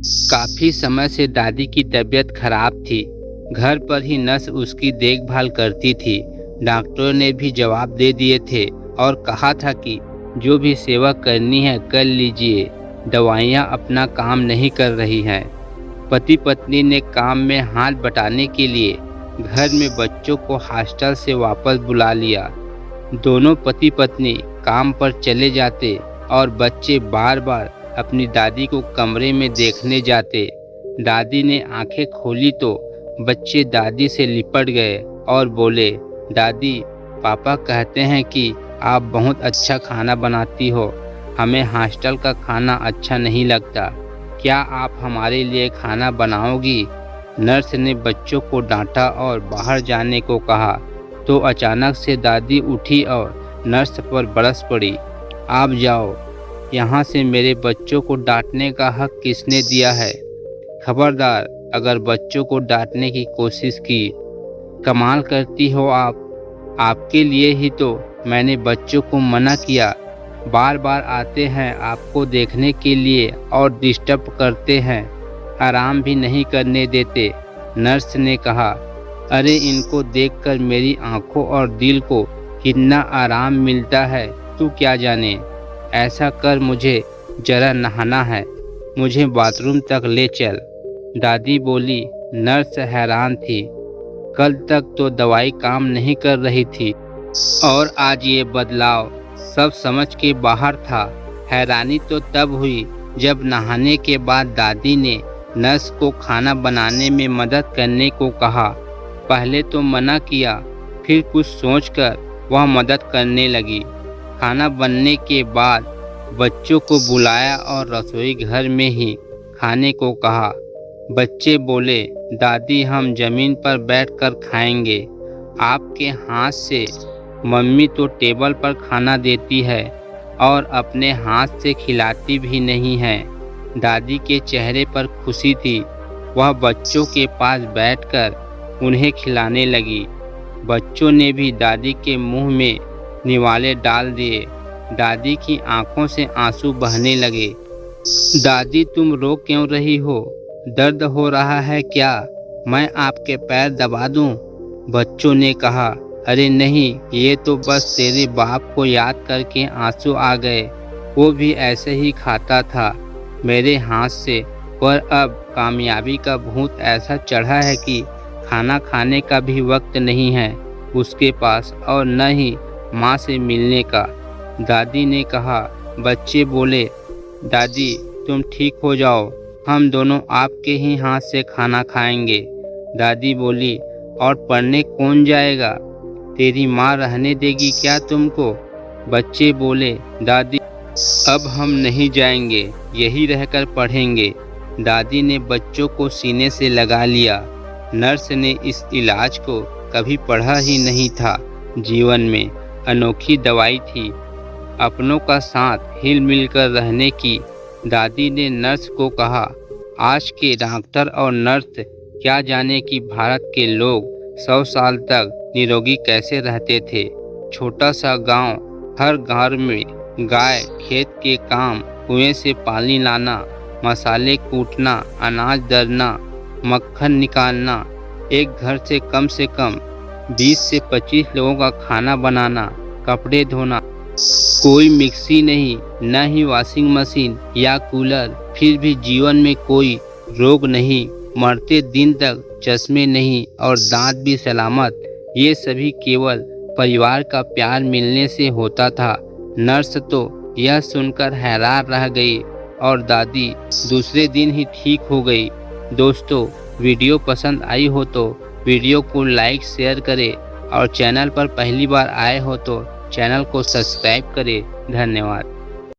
काफी समय से दादी की तबीयत खराब थी। घर पर ही नर्स उसकी देखभाल करती थी। डॉक्टरों ने भी जवाब दे दिए थे और कहा था कि जो भी सेवा करनी है कर लीजिए, दवाइयाँ अपना काम नहीं कर रही हैं। पति पत्नी ने काम में हाथ बटाने के लिए घर में बच्चों को हॉस्टल से वापस बुला लिया। दोनों पति पत्नी काम पर चले जाते और बच्चे बार बार अपनी दादी को कमरे में देखने जाते। दादी ने आंखें खोली तो बच्चे दादी से लिपट गए और बोले, दादी, पापा कहते हैं कि आप बहुत अच्छा खाना बनाती हो, हमें हॉस्टल का खाना अच्छा नहीं लगता, क्या आप हमारे लिए खाना बनाओगी? नर्स ने बच्चों को डांटा और बाहर जाने को कहा तो अचानक से दादी उठी और नर्स पर बरस पड़ी। आप जाओ यहाँ से, मेरे बच्चों को डांटने का हक किसने दिया है? खबरदार अगर बच्चों को डांटने की कोशिश की। कमाल करती हो आप, आपके लिए ही तो मैंने बच्चों को मना किया। बार बार आते हैं आपको देखने के लिए और डिस्टर्ब करते हैं, आराम भी नहीं करने देते। नर्स ने कहा, अरे इनको देखकर मेरी आंखों और दिल को कितना आराम मिलता है तू क्या जाने। ऐसा कर, मुझे जरा नहाना है, मुझे बाथरूम तक ले चल। दादी बोली। नर्स हैरान थी, कल तक तो दवाई काम नहीं कर रही थी और आज ये बदलाव सब समझ के बाहर था। हैरानी तो तब हुई जब नहाने के बाद दादी ने नर्स को खाना बनाने में मदद करने को कहा। पहले तो मना किया, फिर कुछ सोचकर वह मदद करने लगी। खाना बनने के बाद बच्चों को बुलाया और रसोई घर में ही खाने को कहा। बच्चे बोले, दादी हम जमीन पर बैठकर खाएंगे, आपके हाथ से। मम्मी तो टेबल पर खाना देती है और अपने हाथ से खिलाती भी नहीं है। दादी के चेहरे पर खुशी थी, वह बच्चों के पास बैठकर उन्हें खिलाने लगी। बच्चों ने भी दादी के मुंह में निवाले डाल दिए। दादी की आंखों से आंसू बहने लगे। दादी, तुम रो क्यों रही हो? दर्द हो रहा है क्या? मैं आपके पैर दबा दूं? बच्चों ने कहा, अरे नहीं, ये तो बस तेरे बाप को याद करके आंसू आ गए। वो भी ऐसे ही खाता था मेरे हाथ से, पर अब कामयाबी का भूत ऐसा चढ़ा है कि खाना खाने का भी वक्त नहीं है उसके पास और न ही माँ से मिलने का। दादी ने कहा। बच्चे बोले, दादी तुम ठीक हो जाओ, हम दोनों आपके ही हाथ से खाना खाएंगे। दादी बोली, और पढ़ने कौन जाएगा? तेरी माँ रहने देगी क्या तुमको? बच्चे बोले, दादी अब हम नहीं जाएंगे, यही रहकर पढ़ेंगे। दादी ने बच्चों को सीने से लगा लिया। नर्स ने इस इलाज को कभी पढ़ा ही नहीं था जीवन में, अनोखी दवाई थी, अपनों का साथ हिल मिल कर रहने की। दादी ने नर्स को कहा, आज के डॉक्टर और नर्स क्या जाने कि भारत के लोग 100 साल तक निरोगी कैसे रहते थे। छोटा सा गांव, हर घर में गाय, खेत के काम, कुएं से पानी लाना, मसाले कूटना, अनाज दरना, मक्खन निकालना, एक घर से कम 20 से 25 लोगों का खाना बनाना, कपड़े धोना, कोई मिक्सी नहीं, न ही वॉशिंग मशीन या कूलर, फिर भी जीवन में कोई रोग नहीं, मरते दिन तक चश्मे नहीं और दांत भी सलामत। ये सभी केवल परिवार का प्यार मिलने से होता था। नर्स तो यह सुनकर हैरान रह गई और दादी दूसरे दिन ही ठीक हो गई। दोस्तों, वीडियो पसंद आई हो तो वीडियो को लाइक शेयर करें और चैनल पर पहली बार आए हो तो चैनल को सब्सक्राइब करें। धन्यवाद।